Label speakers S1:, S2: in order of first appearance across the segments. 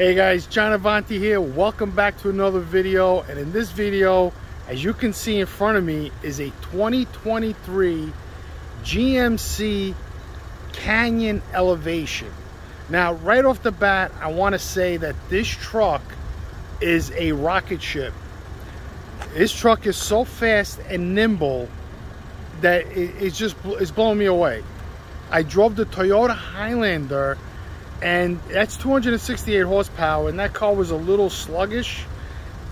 S1: Hey guys, JohnAvanti here. Welcome back to another video. And in this video, as you can see in front of me, is a 2023 GMC Canyon Elevation. Now, right off the bat, I want to say that this truck is a rocket ship. This truck is so fast and nimble that it's blowing me away. I drove the Toyota Highlander, and that's 268 horsepower, and that car was a little sluggish.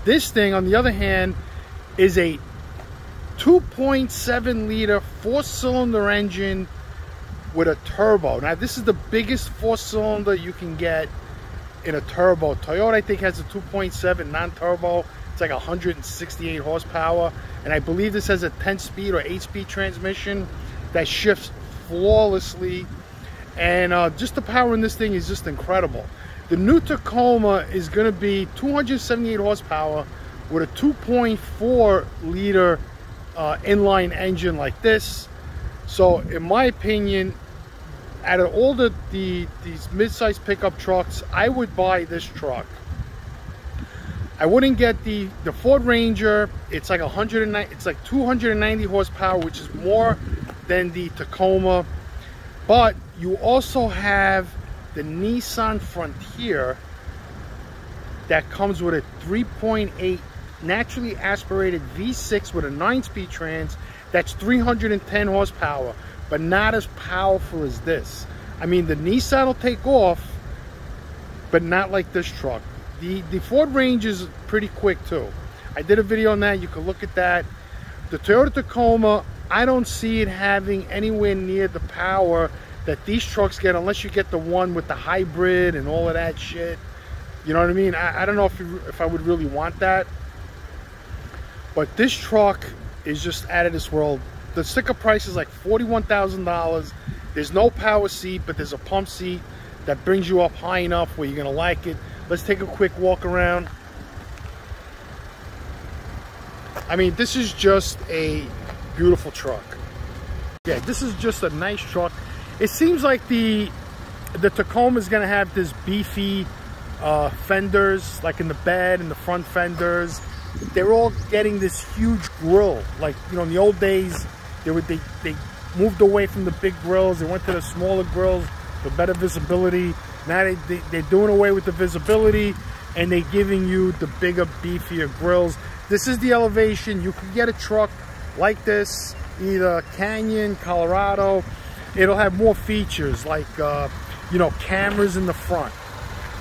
S1: This thing, on the other hand, is a 2.7 liter four-cylinder engine with a turbo. Now, this is the biggest four-cylinder you can get in a turbo. Toyota, I think, has a 2.7 non-turbo. It's like 168 horsepower, and I believe this has a 10-speed or 8-speed transmission that shifts flawlessly. And just the power in this thing is just incredible. The new Tacoma is going to be 278 horsepower with a 2.4 liter inline engine like this. So in my opinion, out of all these mid-size pickup trucks, I would buy this truck. I wouldn't get the Ford Ranger. It's like 290 horsepower, which is more than the Tacoma. But you also have the Nissan Frontier that comes with a 3.8 naturally aspirated V6 with a 9-speed trans that's 310 horsepower, but not as powerful as this. I mean, the Nissan will take off, but not like this truck. The Ford Range is pretty quick too. I did a video on that. You can look at that. The Toyota Tacoma, I don't see it having anywhere near the power that these trucks get, unless you get the one with the hybrid and all of that shit. You know what I mean? I don't know if I would really want that. But this truck is just out of this world. The sticker price is like $41,000. There's no power seat, but there's a pump seat that brings you up high enough where you're gonna like it. Let's take a quick walk around. I mean, this is just a beautiful truck. Yeah, this is just a nice truck. It seems like the Tacoma is going to have this beefy fenders, like in the bed and the front fenders. They're all getting this huge grill. Like, you know, in the old days, they moved away from the big grills. They went to the smaller grills for better visibility. Now they're doing away with the visibility, and they're giving you the bigger, beefier grills. This is the Elevation. You can get a truck like this, either Canyon, Colorado. It'll have more features like, you know, cameras in the front,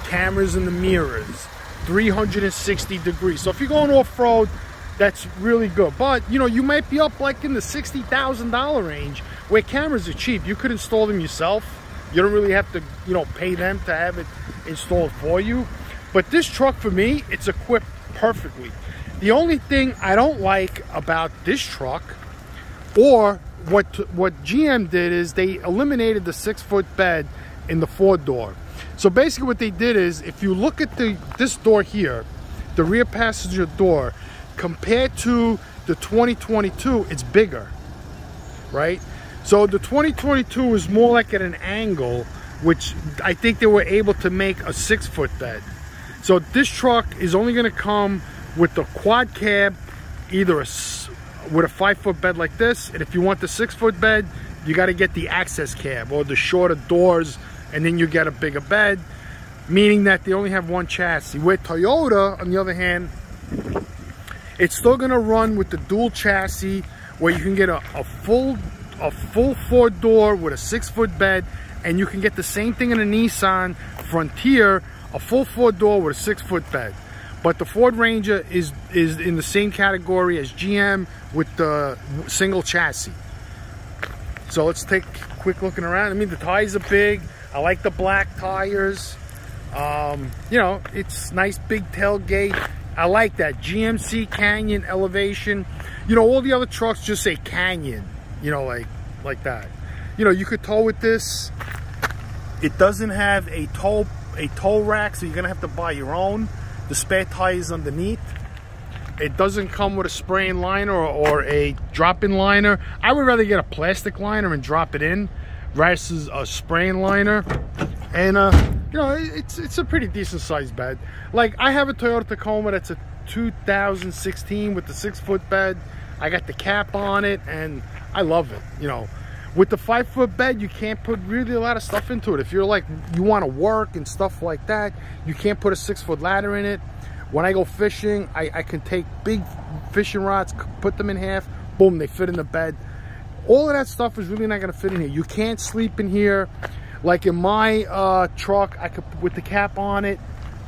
S1: cameras in the mirrors, 360 degrees. So if you're going off-road, that's really good. But, you know, you might be up like in the $60,000 range where cameras are cheap. You could install them yourself. You don't really have to, you know, pay them to have it installed for you. But this truck, for me, it's equipped perfectly. The only thing I don't like about this truck, or what GM did, is they eliminated the 6-foot bed in the 4-door. So basically what they did is, if you look at this door here, the rear passenger door, compared to the 2022, it's bigger, right? So the 2022 is more like at an angle, which I think they were able to make a 6-foot bed. So this truck is only going to come with the quad cab, either with a 5-foot bed like this, and if you want the 6-foot bed, you got to get the access cab or the shorter doors, and then you get a bigger bed, meaning that they only have one chassis. With Toyota, on the other hand, it's still going to run with the dual chassis, where you can get a full 4-door with a 6-foot bed, and you can get the same thing in a Nissan Frontier, a full 4-door with a 6-foot bed. But the Ford Ranger is in the same category as GM with the single chassis. So let's take a quick looking around. I mean, the tires are big. I like the black tires. You know, it's nice big tailgate. I like that. GMC Canyon Elevation. You know, all the other trucks just say Canyon, you know, like that. You know, you could tow with this. It doesn't have a tow rack, so you're gonna have to buy your own. The spare tires underneath. It doesn't come with a spray-in liner or a drop-in liner. I would rather get a plastic liner and drop it in versus a spray-in liner. And you know, it's a pretty decent sized bed. Like, I have a Toyota Tacoma that's a 2016 with the 6-foot bed. I got the cap on it, and I love it. You know, with the 5-foot bed, you can't put really a lot of stuff into it. If you're like, you want to work and stuff like that, you can't put a 6-foot ladder in it. When I go fishing, I can take big fishing rods, put them in half, boom, they fit in the bed. All of that stuff is really not going to fit in here. You can't sleep in here. Like in my truck, I could, with the cap on it,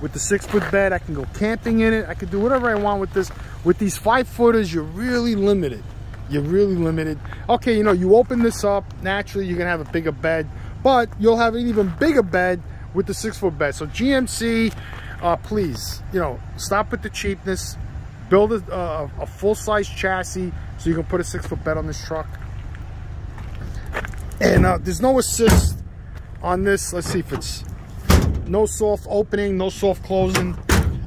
S1: with the 6-foot bed, I can go camping in it. I could do whatever I want with this. With these 5-footers, you're really limited. You're really limited. Okay, you know, you open this up, naturally you're gonna have a bigger bed, but you'll have an even bigger bed with the 6-foot bed. So GMC, please, you know, stop with the cheapness. Build a full-size chassis so you can put a 6-foot bed on this truck. And there's no assist on this. Let's see if it's no soft opening, no soft closing.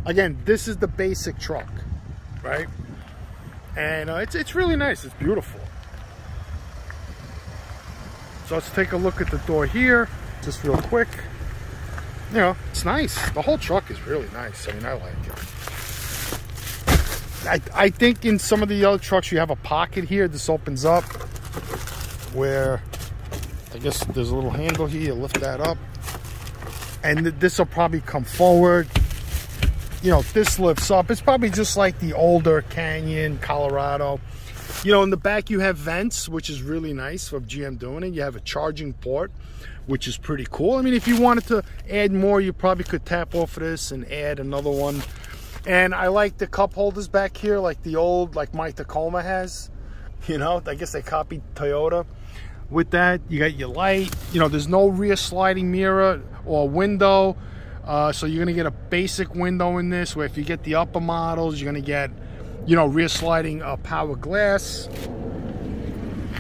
S1: Again, this is the basic truck, right? And it's really nice. It's beautiful. So let's take a look at the door here, just real quick. You know, it's nice. The whole truck is really nice. I mean, I like it. I think in some of the other trucks you have a pocket here. This opens up where I guess there's a little handle here. You lift that up, and this will probably come forward. You know, this lifts up. It's probably just like the older Canyon, Colorado. You know, in the back you have vents, which is really nice of GM doing it. You have a charging port, which is pretty cool. I mean, if you wanted to add more, you probably could tap off of this and add another one. And I like the cup holders back here, like the old, like my Tacoma has. You know, I guess they copied Toyota with that. You got your light. You know, there's no rear sliding mirror or window. So you're gonna get a basic window in this, where if you get the upper models, you're gonna get, you know, rear sliding power glass.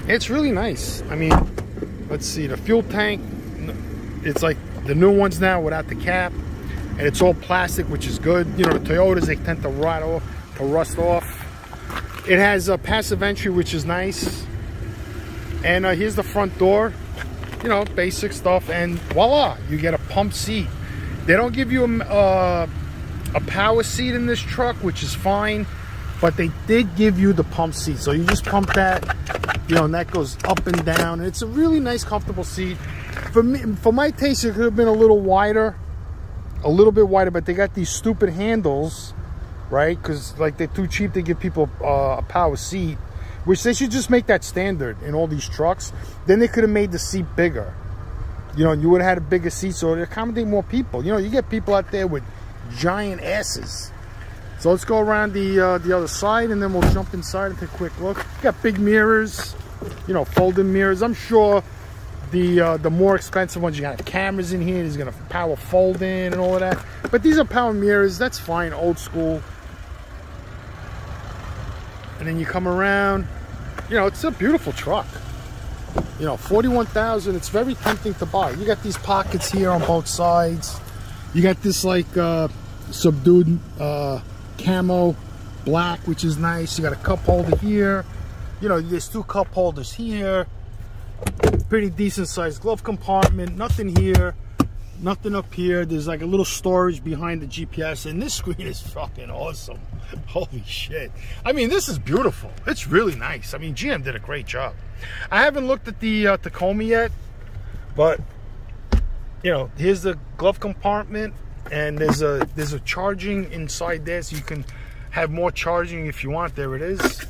S1: It's really nice. I mean, let's see, the fuel tank, it's like the new ones now without the cap, and it's all plastic, which is good. You know, the Toyotas, they tend to rust off. It has a passive entry, which is nice. And here's the front door. You know, basic stuff, and voila, you get a pump seat. They don't give you a power seat in this truck, which is fine, but they did give you the pump seat. So you just pump that, you know, and that goes up and down. And it's a really nice, comfortable seat. For me, for my taste, it could have been a little wider, but they got these stupid handles, right? Because like they're too cheap to give people a power seat, which they should just make that standard in all these trucks. Then they could have made the seat bigger. You know, you would have had a bigger seat so to accommodate more people. You know, you get people out there with giant asses. So let's go around the other side, and then we'll jump inside and take a quick look. Got big mirrors, you know, folding mirrors. I'm sure the more expensive ones, you got cameras in here. There's gonna power fold in and all of that. But these are power mirrors. That's fine, old school. And then you come around. You know, it's a beautiful truck. You know, $41,000, it's very tempting to buy. You got these pockets here on both sides. You got this like subdued camo black, which is nice. You got a cup holder here. You know, there's 2 cup holders here. Pretty decent sized glove compartment. Nothing here, nothing up here. There's like a little storage behind the GPS, and this screen is fucking awesome. Holy shit. I mean, this is beautiful. It's really nice. I mean, GM did a great job. I haven't looked at the Tacoma yet, but you know, here's the glove compartment, and there's a charging inside there, so you can have more charging if you want. There it is.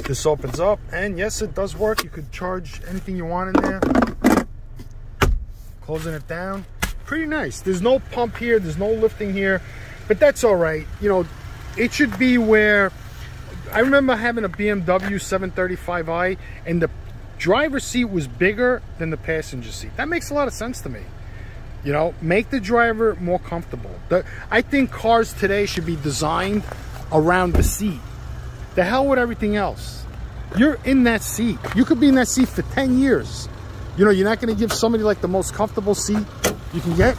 S1: This opens up, and yes, it does work. You could charge anything you want in there. Closing it down, pretty nice. There's no pump here, there's no lifting here, but that's all right. You know, it should be where I remember having a BMW 735i, and the driver's seat was bigger than the passenger seat. That makes a lot of sense to me. You know, make the driver more comfortable. I think cars today should be designed around the seat. The hell with everything else. You're in that seat. You could be in that seat for 10 years. You know, you're not going to give somebody like the most comfortable seat you can get.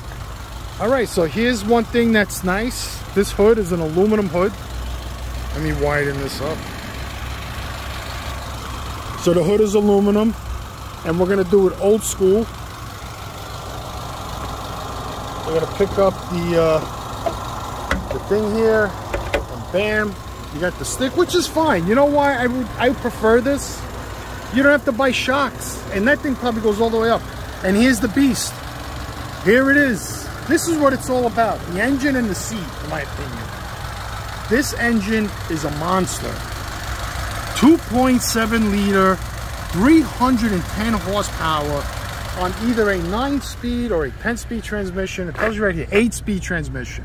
S1: All right, so here's one thing that's nice. This hood is an aluminum hood. Let me widen this up. So the hood is aluminum, and we're gonna do it old school. We're gonna pick up the thing here, and bam, you got the stick, which is fine. You know why I prefer this? You don't have to buy shocks, and that thing probably goes all the way up. And here's the beast. Here it is. This is what it's all about, the engine and the seat, in my opinion. This engine is a monster. 2.7 liter, 310 horsepower on either a 9-speed or a 10-speed transmission. It tells you right here, 8-speed transmission.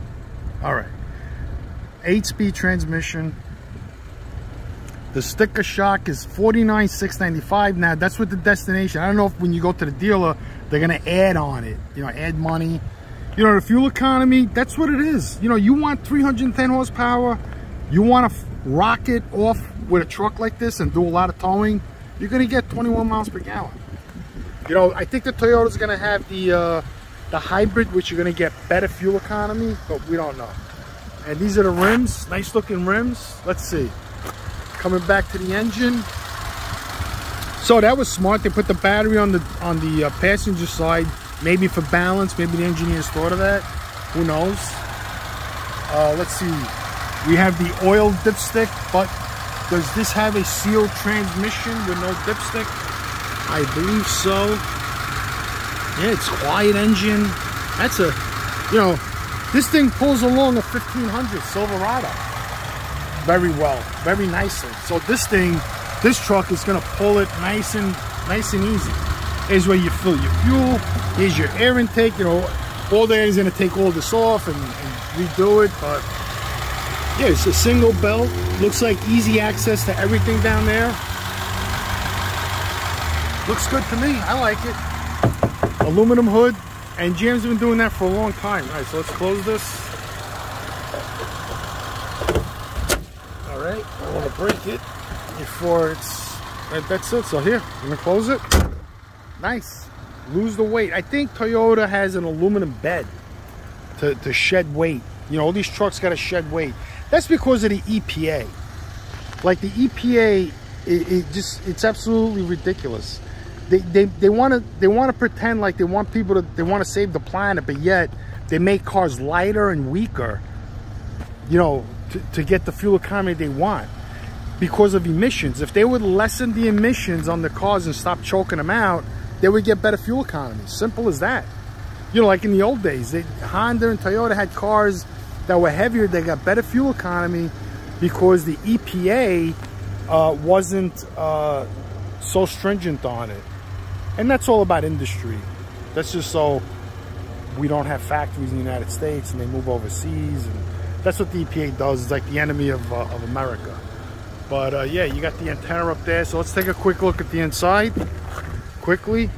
S1: All right, 8-speed transmission. The sticker shock is $49,695. Now, that's with the destination. I don't know if when you go to the dealer, they're gonna add on it, you know, add money. You know, the fuel economy, that's what it is. You know, you want 310 horsepower, you want to rock it off with a truck like this and do a lot of towing, you're going to get 21 miles per gallon. You know, I think the Toyota's going to have the hybrid, which you're going to get better fuel economy, but we don't know. And these are the rims, nice looking rims. Let's see. Coming back to the engine. So that was smart. They put the battery on the passenger side. Maybe for balance, maybe the engineers thought of that. Who knows? Let's see. We have the oil dipstick, but does this have a sealed transmission with no dipstick? I believe so. Yeah, it's quiet engine. That's a, you know, this thing pulls along a 1500 Silverado very well, very nicely. So this truck is gonna pull it nice and easy. Here's where you fill your fuel. Here's your air intake. You know, all day is going to take all this off and redo it. But yeah, it's a single belt. Looks like easy access to everything down there. Looks good to me. I like it. Aluminum hood. And GM's been doing that for a long time. All right, so let's close this. All right, I want to break it before it's... That's it. So here, I'm going to close it. Nice. Lose the weight. I think Toyota has an aluminum bed to shed weight. You know, all these trucks got to shed weight. That's because of the EPA. Like the EPA, it's absolutely ridiculous. They want to pretend like they want to save the planet, but yet they make cars lighter and weaker, you know, to get the fuel economy they want because of emissions. If they would lessen the emissions on the cars and stop choking them out, they would get better fuel economy. Simple as that. You know, like in the old days, Honda and Toyota had cars that were heavier. They got better fuel economy because the EPA wasn't so stringent on it. And that's all about industry. That's just so we don't have factories in the United States and they move overseas. And that's what the EPA does. It's like the enemy of America. But yeah, you got the antenna up there. So let's take a quick look at the inside. Quickly.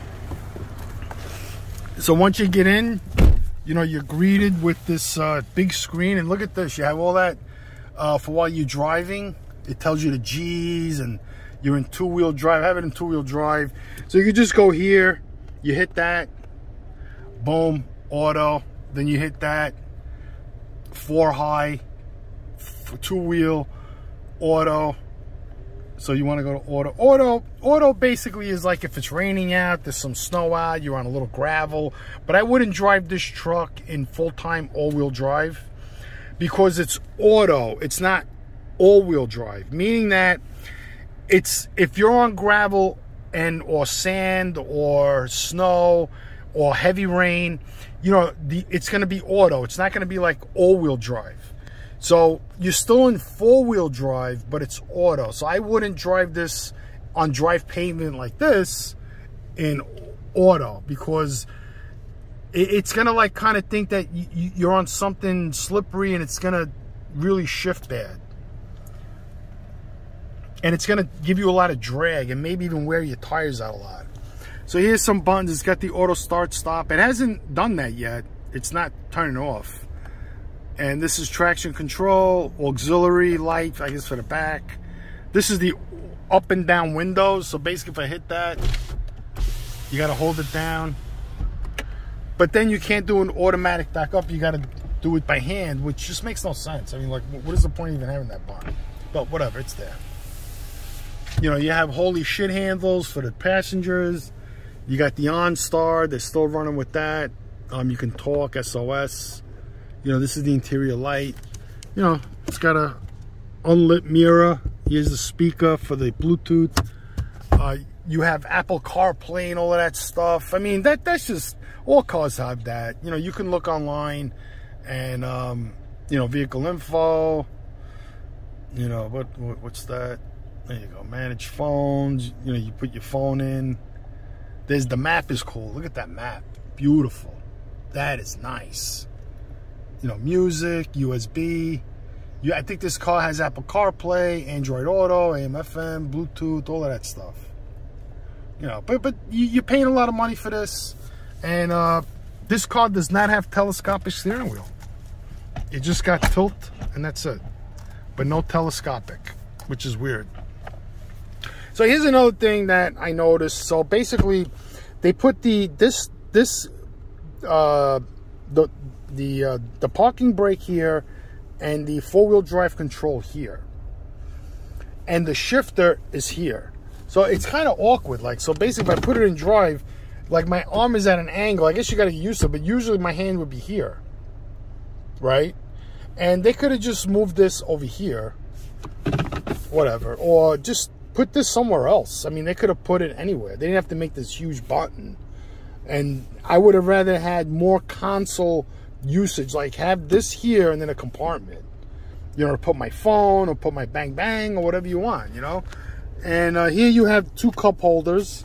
S1: So once you get in, you know, you're greeted with this big screen, and look at this. You have all that for while you're driving. It tells you the G's, and you're in two-wheel drive. I have it in two-wheel drive. So you can just go here, you hit that, boom, auto. Then you hit that, 4 high, two-wheel, auto. So you want to go to auto. Auto basically is like if it's raining out, there's some snow out, you're on a little gravel. But I wouldn't drive this truck in full-time all-wheel drive because it's auto. It's not all-wheel drive, meaning that it's if you're on gravel and or sand or snow or heavy rain, you know, it's going to be auto. It's not going to be like all-wheel drive. So you're still in 4-wheel drive, but it's auto. So I wouldn't drive this on drive pavement like this in auto because it's going to like kind of think that you're on something slippery and it's going to really shift bad. And it's going to give you a lot of drag and maybe even wear your tires out a lot. So here's some buttons. It's got the auto start stop. It hasn't done that yet. It's not turning off. And this is traction control, auxiliary light, I guess for the back. This is the up and down windows. So basically if I hit that, you got to hold it down. But then you can't do an automatic back up. You got to do it by hand, which just makes no sense. I mean, like, what is the point of even having that bar? But whatever, it's there. You know, you have holy shit handles for the passengers. You got the OnStar. They're still running with that. You can talk, SOS. You know, this is the interior light. You know, it's got a unlit mirror. Here's the speaker for the Bluetooth. You have Apple CarPlay and all of that stuff. I mean, that's just, all cars have that. You know, you can look online and, you know, vehicle info. You know, what's that? There you go, manage phones. You know, you put your phone in. There's the map is cool. Look at that map. Beautiful. That is nice. You know, music, USB. I think this car has Apple CarPlay, Android Auto, AM, FM, Bluetooth, all of that stuff. You know, but you're paying a lot of money for this. And this car does not have telescopic steering wheel. It just got tilt, and that's it. But no telescopic, which is weird. So here's another thing that I noticed. So basically, they put the parking brake here and the four-wheel drive control here, and the shifter is here. So it's kind of awkward. Like, so basically, if I put it in drive, like my arm is at an angle. I guess you got to get used to it, but usually my hand would be here, right? And they could have just moved this over here, whatever, or just put this somewhere else. I mean, they could have put it anywhere. They didn't have to make this huge button. And I would have rather had more console usage, like have this here and then a compartment, you know, to put my phone or put my bang bang or whatever you want, you know. And here you have two cup holders,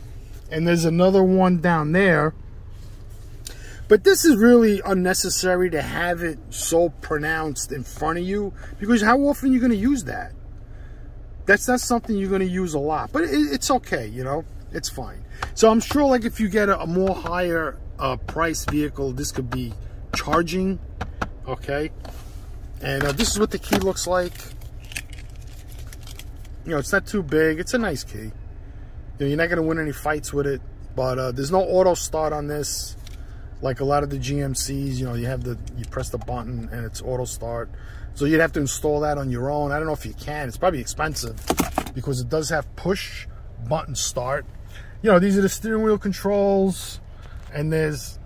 S1: and there's another one down there. But this is really unnecessary to have it so pronounced in front of you, because how often are you going to use that? That's not something you're going to use a lot, but it's okay, you know, it's fine. So I'm sure, like, if you get a more higher price vehicle, this could be charging, okay? And this is what the key looks like. You know, it's not too big. It's a nice key. You know, you're not going to win any fights with it, but there's no auto start on this. Like a lot of the GMCs, you know, you press the button and it's auto start. So you'd have to install that on your own. I don't know if you can. It's probably expensive because it does have push button start. You know, these are the steering wheel controls, and there's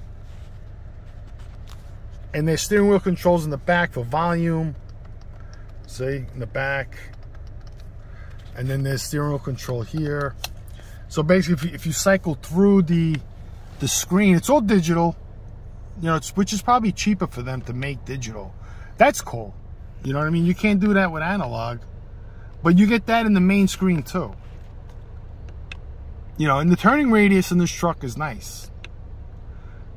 S1: steering wheel controls in the back for volume. See, in the back. And then there's steering wheel control here. So basically, if you cycle through the screen, it's all digital. You know, which is probably cheaper for them to make digital. That's cool. You know what I mean? You can't do that with analog, but you get that in the main screen too. You know, and the turning radius in this truck is nice.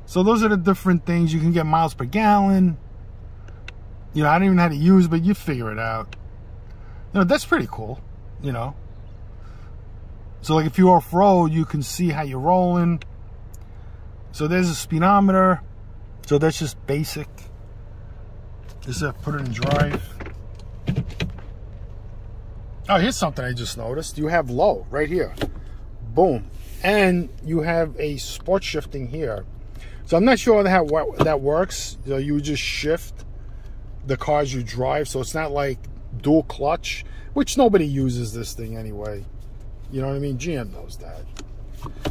S1: So those are the different things. You can get miles per gallon. You know, I don't even know how to use, but you figure it out. You know, that's pretty cool, you know. So like if you're off-road, you can see how you're rolling. So there's a speedometer. So that's just basic. Just put it in drive. Oh, here's something I just noticed. You have low right here. Boom. And you have a sport shifting here. So I'm not sure how that works. You know, you just shift the cars you drive. So it's not like dual clutch, which nobody uses this thing anyway. You know what I mean? GM knows that.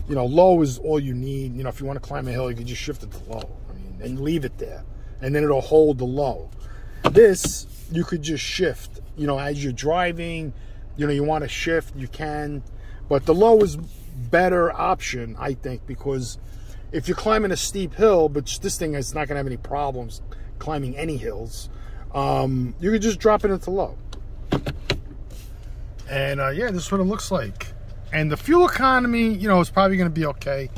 S1: You know, low is all you need. You know, if you want to climb a hill, you can just shift it to low. I mean, and leave it there. And then it'll hold the low. This, you could just shift. You know, as you're driving, you know, you want to shift, you can. But the low is better option, I think, because if you're climbing a steep hill, but this thing is not going to have any problems climbing any hills, you could just drop it into low. And yeah, this is what it looks like. And the fuel economy, you know, is probably going to be okay.